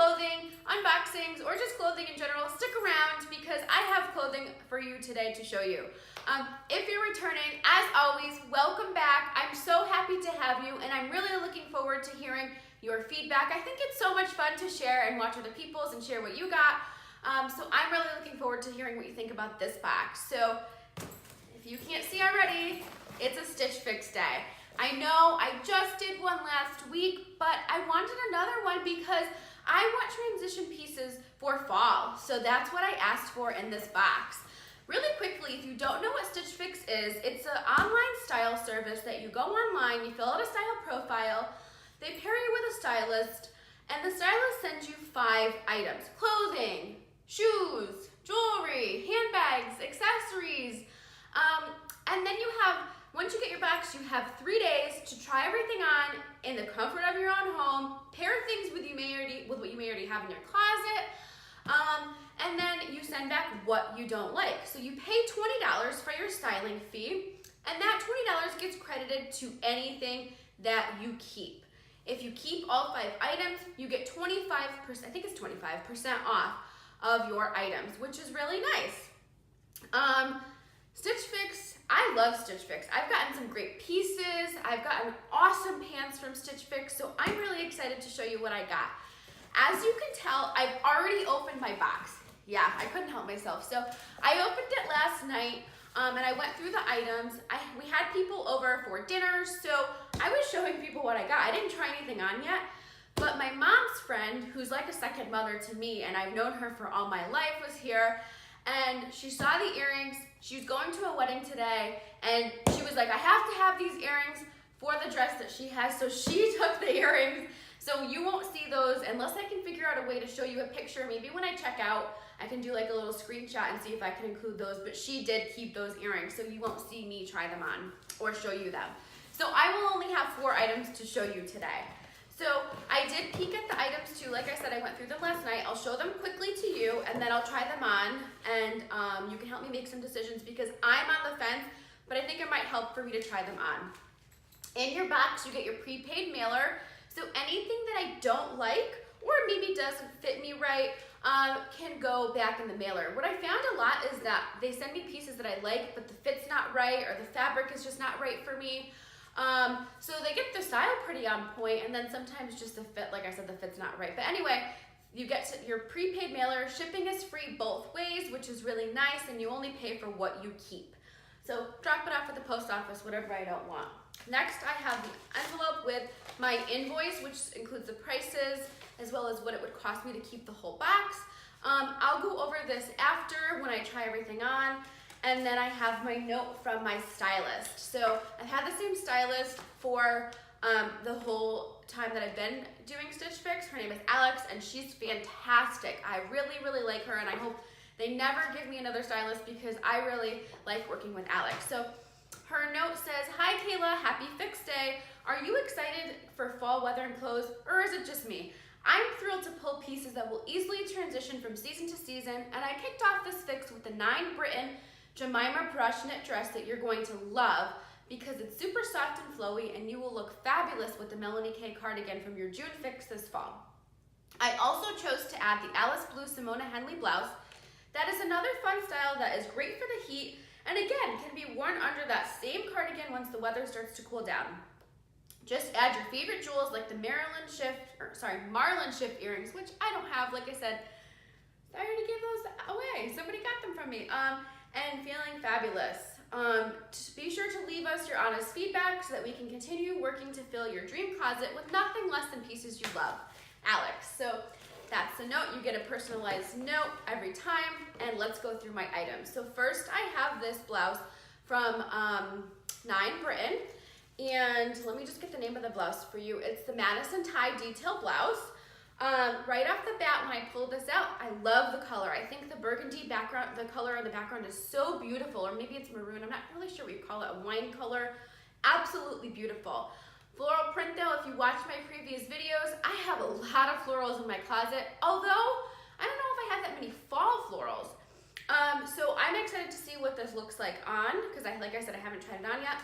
clothing, unboxings, or just clothing in general, stick around because I have clothing for you today to show you. If you're returning, as always, welcome back. I'm so happy to have you, and I'm really looking forward to hearing your feedback. I think it's so much fun to share and watch other people's and share what you got. So I'm really looking forward to hearing what you think about this box. So if you can't see already, it's a Stitch Fix day. I know I just did one last week, but I wanted another one because I want transition pieces for fall. So that's what I asked for in this box. Really quickly, if you don't know what Stitch Fix is, it's an online style service that you go online, you fill out a style profile, they pair you with a stylist, and the stylist sends you 5 items: clothing, shoes, jewelry, handbags, accessories, and then once you get your box, you have 3 days to try everything on in the comfort of your own home, pair things with what you may already have in your closet, and then you send back what you don't like. So you pay $20 for your styling fee, and that $20 gets credited to anything that you keep. If you keep all 5 items, you get 25%, I think it's 25% off of your items, which is really nice. Stitch Fix, I love Stitch Fix. I've gotten some great pieces. I've gotten awesome pants from Stitch Fix, so I'm really excited to show you what I got. As you can tell, I've already opened my box. Yeah, I couldn't help myself. So I opened it last night, and I went through the items. We had people over for dinner, so I was showing people what I got. I didn't try anything on yet, but my mom's friend, who's like a second mother to me, and I've known her for all my life, was here, and she saw the earrings. She was going to a wedding today, and she was like, I have to have these earrings for the dress that she has, so she took the earrings. So you won't see those unless I can figure out a way to show you a picture. Maybe when I check out, I can do like a little screenshot and see if I can include those, but she did keep those earrings, so you won't see me try them on or show you them. So I will only have 4 items to show you today. So I did peek at the items too. Like I said, I went through them last night. I'll show them quickly to you, and then I'll try them on, and you can help me make some decisions because I'm on the fence, but I think it might help for me to try them on. In your box, you get your prepaid mailer. So anything that I don't like or maybe doesn't fit me right can go back in the mailer. What I found a lot is that they send me pieces that I like, but the fit's not right or the fabric is just not right for me. So they get the style pretty on point, and then sometimes just the fit, like I said, the fit's not right. But anyway, you get your prepaid mailer. Shipping is free both ways, which is really nice, and you only pay for what you keep. So drop it off at the post office, whatever I don't want. Next, I have the envelope with my invoice, which includes the prices as well as what it would cost me to keep the whole box. I'll go over this after when I try everything on. And then I have my note from my stylist. So I've had the same stylist for the whole time that I've been doing Stitch Fix. Her name is Alex, and she's fantastic. I really, really like her, and I hope they never give me another stylist because I really like working with Alex. So her note says, "Hi Kayla, happy Fix Day. Are you excited for fall weather and clothes, or is it just me? I'm thrilled to pull pieces that will easily transition from season to season, and I kicked off this fix with the 9 Britain Jemima brush knit dress that you're going to love because it's super soft and flowy, and you will look fabulous with the Melanie K cardigan from your June fix this fall. I also chose to add the Alice Blue Simona Henley blouse. That is another fun style that is great for the heat, and again, can be worn under that same cardigan once the weather starts to cool down. Just add your favorite jewels like the Marlin Shift earrings, which I don't have, like I said, I already gave those away. Somebody got them from me. And feeling fabulous. Be sure to leave us your honest feedback so that we can continue working to fill your dream closet with nothing less than pieces you love. Alex." So that's the note. You get a personalized note every time, and let's go through my items. So first I have this blouse from 9 Britain, and let me just get the name of the blouse for you. It's the Madison Tie Detail Blouse. Right off the bat, when I pulled this out, I love the color. I think the burgundy background, the color in the background is so beautiful, or maybe it's maroon. I'm not really sure what you call it, a wine color. Absolutely beautiful. Floral print though, if you watched my previous videos, I have a lot of florals in my closet, although I don't know if I have that many fall florals. So I'm excited to see what this looks like on, because like I said, I haven't tried it on yet.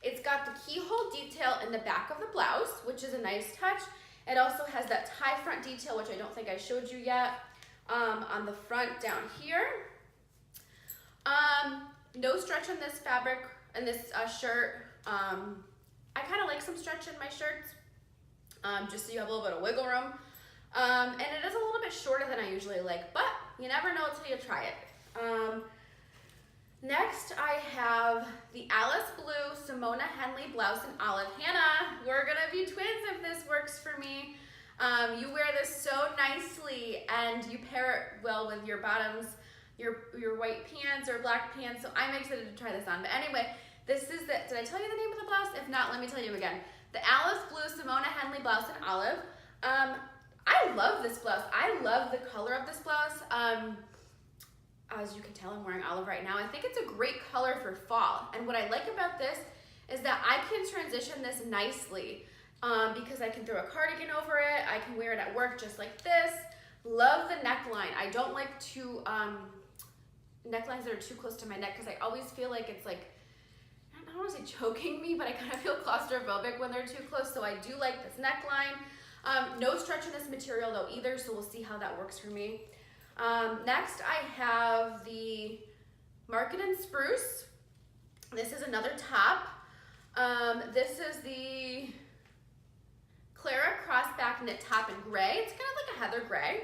It's got the keyhole detail in the back of the blouse, which is a nice touch. It also has that tie front detail, which I don't think I showed you yet, on the front down here. No stretch in this fabric, in this shirt. I kind of like some stretch in my shirts, just so you have a little bit of wiggle room. And it is a little bit shorter than I usually like, but you never know until you try it. Next, I have the Alice Blue Simona Henley blouse in olive. Hannah, we're gonna be twins if this works for me. You wear this so nicely, and you pair it well with your bottoms, your white pants or black pants, so I'm excited to try this on. But anyway, this is the, did I tell you the name of the blouse? If not, let me tell you again. The Alice Blue Simona Henley blouse in olive. I love this blouse. I love the color of this blouse. As you can tell, I'm wearing olive right now. I think it's a great color for fall. And what I like about this is that I can transition this nicely because I can throw a cardigan over it. I can wear it at work just like this. Love the neckline. I don't like necklines that are too close to my neck because I always feel like it's like, I don't want to say choking me, but I kind of feel claustrophobic when they're too close. So I do like this neckline. No stretch in this material though either, so we'll see how that works for me. Next I have the Market and Spruce. This is another top. This is the Clara crossback knit top in gray. It's kind of like a heather gray.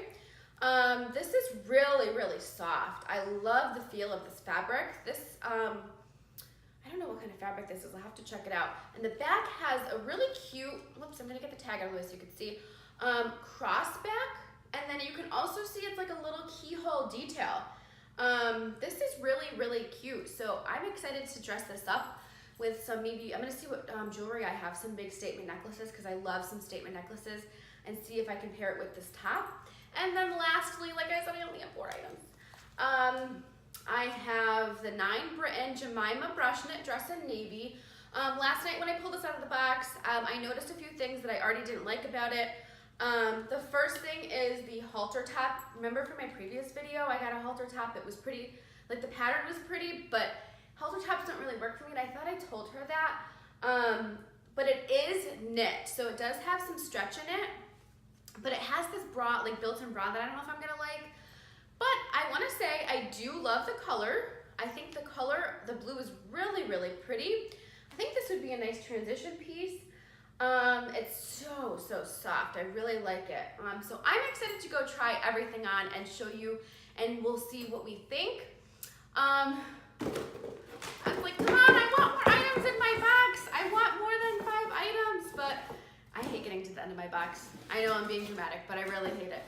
This is really, really soft. I love the feel of this fabric. This, I don't know what kind of fabric this is. I'll have to check it out. And the back has a really cute, whoops, I'm gonna get the tag out of the way so you can see, crossback. And then you can also see it's like a little keyhole detail. This is really, really cute. So I'm excited to dress this up with some, maybe, I'm gonna see what jewelry I have, some big statement necklaces, because I love some statement necklaces, and see if I can pair it with this top. And then lastly, like I said, I only have 4 items. I have the 9 Britain Jemima brush knit dress in navy. Last night when I pulled this out of the box, I noticed a few things that I already didn't like about it. The first thing is the halter top. Remember from my previous video, I got a halter top. It was pretty, like the pattern was pretty, but halter tops don't really work for me, and I thought I told her that. But it is knit, so it does have some stretch in it, but it has this bra, like built-in bra that I don't know if I'm gonna like. But I wanna say I do love the color. I think the color, the blue is really, really pretty. I think this would be a nice transition piece. It's so soft. I really like it. So I'm excited to go try everything on and show you, and we'll see what we think. I was like, come on, I want more items in my box. I want more than 5 items, but I hate getting to the end of my box. I know I'm being dramatic, but I really hate it.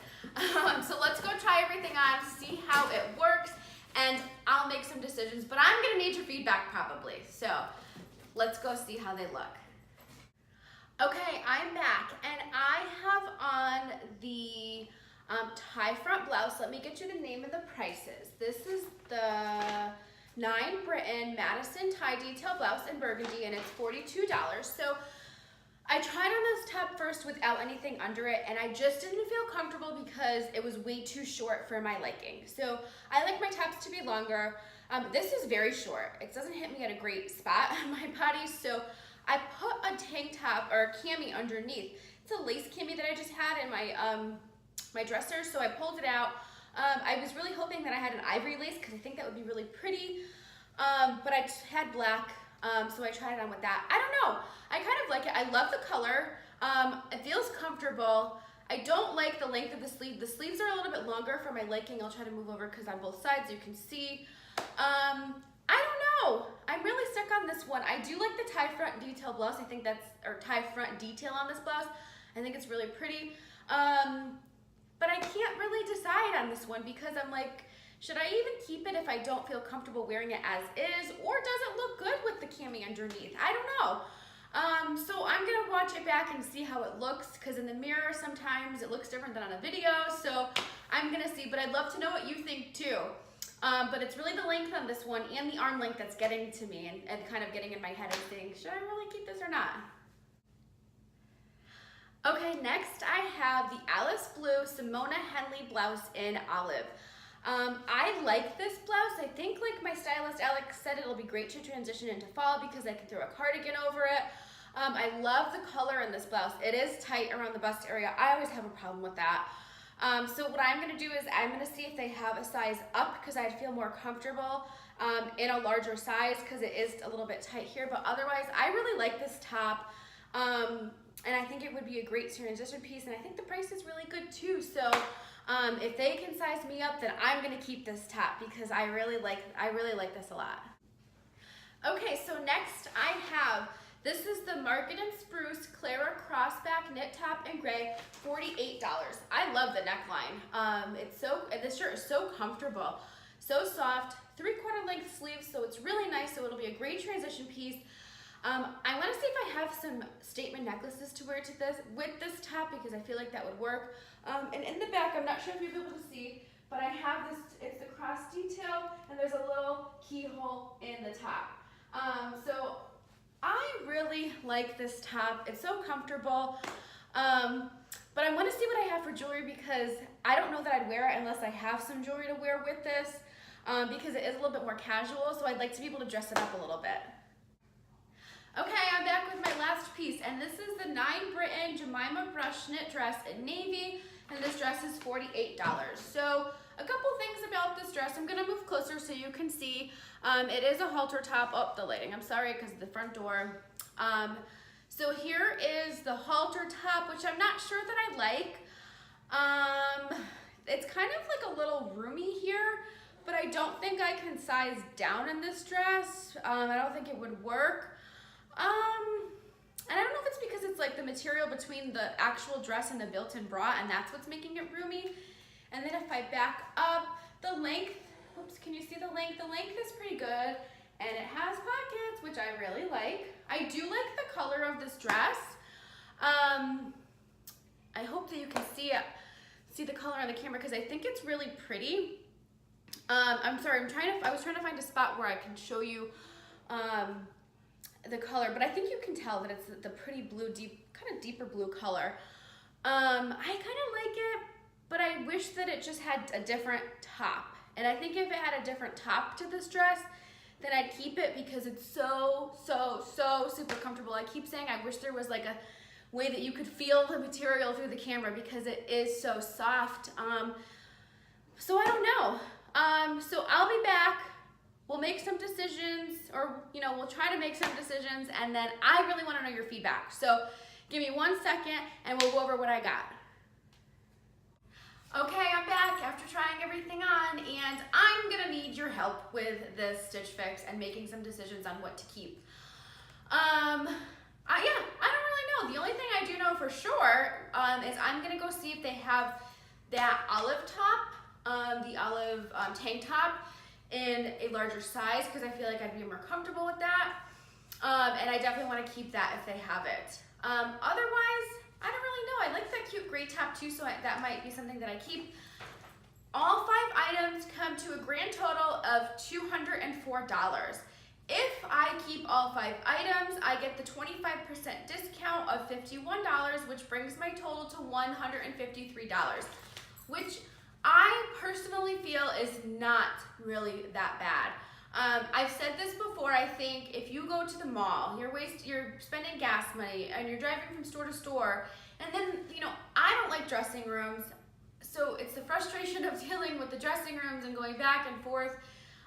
So let's go try everything on, see how it works, and I'll make some decisions, but I'm gonna need your feedback probably. So let's go see how they look. Okay, I'm back, and I have on the tie front blouse. Let me get you the name and the prices. This is the 9 Britain Madison tie detail blouse in burgundy, and it's $42. So I tried on this top first without anything under it, and I just didn't feel comfortable because it was way too short for my liking. So I like my tops to be longer. This is very short. It doesn't hit me at a great spot on my body, so I put a tank top or a cami underneath. It's a lace cami that I just had in my my dresser, so I pulled it out. I was really hoping that I had an ivory lace because I think that would be really pretty, but I had black, so I tried it on with that. I don't know. I kind of like it. I love the color. It feels comfortable. I don't like the length of the sleeve. The sleeves are a little bit longer for my liking. I'll try to move over because on both sides you can see. I don't know. I'm really stuck on this one. I do like the tie front detail blouse. I think that's, or tie front detail on this blouse. I think it's really pretty. But I can't really decide on this one because I'm like, should I even keep it if I don't feel comfortable wearing it as is, or does it look good with the cami underneath? I don't know. So I'm gonna watch it back and see how it looks, because in the mirror sometimes it looks different than on a video, so I'm gonna see, but I'd love to know what you think too. But it's really the length on this one and the arm length that's getting to me and kind of getting in my head and saying, should I really keep this or not? Okay, next I have the Alice Blue Simona Henley blouse in olive. I like this blouse. I think, like my stylist Alex said, it'll be great to transition into fall because I can throw a cardigan over it. I love the color in this blouse. It is tight around the bust area. I always have a problem with that. So what I'm gonna do is I'm gonna see if they have a size up because I'd feel more comfortable in a larger size because it is a little bit tight here, but otherwise I really like this top. And I think it would be a great transition piece, and I think the price is really good too. So if they can size me up, then I'm gonna keep this top because I really like this a lot. Okay, so next I have, this is the Market & Spruce Clara Crossback Knit Top in Gray, $48. I love the neckline. This shirt is so comfortable, so soft, 3/4 length sleeves, so it's really nice, so it'll be a great transition piece. I wanna see if I have some statement necklaces to wear to with this top because I feel like that would work. And in the back, I'm not sure if you'll be able to see, but I have this, it's the cross detail, and there's a little keyhole in the top. So I really like this top. It's so comfortable. But I want to see what I have for jewelry because I don't know that I'd wear it unless I have some jewelry to wear with this because it is a little bit more casual, so I'd like to be able to dress it up a little bit. Okay, I'm back with my last piece, and this is the 9 Britain Jemima Brush Knit Dress in navy, and this dress is $48. So a couple things about this dress. I'm gonna move closer so you can see. It is a halter top. Oh, the lighting, I'm sorry, because of the front door. So here is the halter top, which I'm not sure that I like. It's kind of like a little roomy here, but I don't think I can size down in this dress. I don't think it would work. And I don't know if it's because it's like the material between the actual dress and the built-in bra, and that's what's making it roomy. And then if I back up, the length, oops, can you see the length? The length is pretty good, and it has pockets, which I really like. I do like the color of this dress. I hope that you can see the color on the camera because I think it's really pretty. I'm sorry, I was trying to find a spot where I can show you the color, but I think you can tell that it's the pretty blue, kind of deeper blue color. I kind of like it, but I wish that it just had a different top. And I think if it had a different top to this dress, then I'd keep it because it's so super comfortable. I keep saying I wish there was like a way that you could feel the material through the camera because it is so soft. So I don't know. So I'll be back. We'll make some decisions, or we'll try to make some decisions, and then I really want to know your feedback. So give me 1 second and we'll go over what I got. Okay, I'm back after trying everything on, and I'm gonna need your help with this Stitch Fix and making some decisions on what to keep. I don't really know. The only thing I do know for sure is I'm gonna go see if they have that olive top, the olive tank top in a larger size because I feel like I'd be more comfortable with that. And I definitely want to keep that if they have it. Otherwise, I don't really know. I like that cute gray top too, so that might be something that I keep. All 5 items come to a grand total of $204. If I keep all 5 items, I get the 25% discount of $51, which brings my total to $153, which I personally feel is not really that bad. I've said this before. I think if you go to the mall, you're spending gas money and you're driving from store to store, and then I don't like dressing rooms, so it's the frustration of dealing with the dressing rooms and going back and forth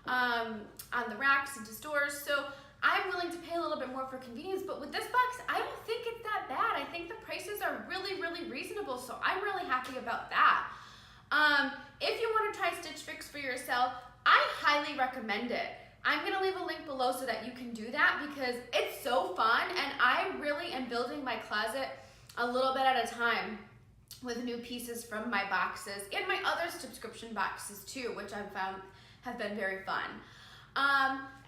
on the racks into stores. So I'm willing to pay a little bit more for convenience, but with this box, I don't think it's that bad. I think the prices are really reasonable, so I'm really happy about that. If you want to try Stitch Fix for yourself, I highly recommend it. I'm going to leave a link below so that you can do that because it's so fun, and I really am building my closet a little bit at a time with new pieces from my boxes and my other subscription boxes too, which I've found have been very fun.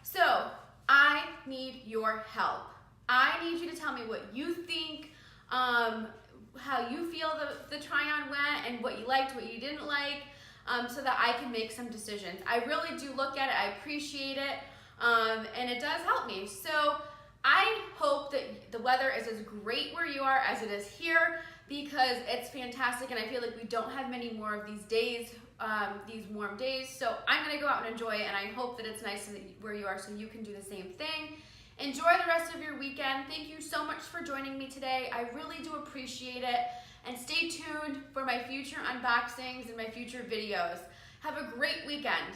So I need your help. I need you to tell me what you think, how you feel the try-on went, and what you liked, what you didn't like, so that I can make some decisions. I really do look at it, I appreciate it, and it does help me. So I hope that the weather is as great where you are as it is here, because it's fantastic, and I feel like we don't have many more of these days, these warm days. So I'm gonna go out and enjoy it, and I hope that it's nice where you are so you can do the same thing. Enjoy the rest of your weekend. Thank you so much for joining me today. I really do appreciate it. And stay tuned for my future unboxings and my future videos. Have a great weekend.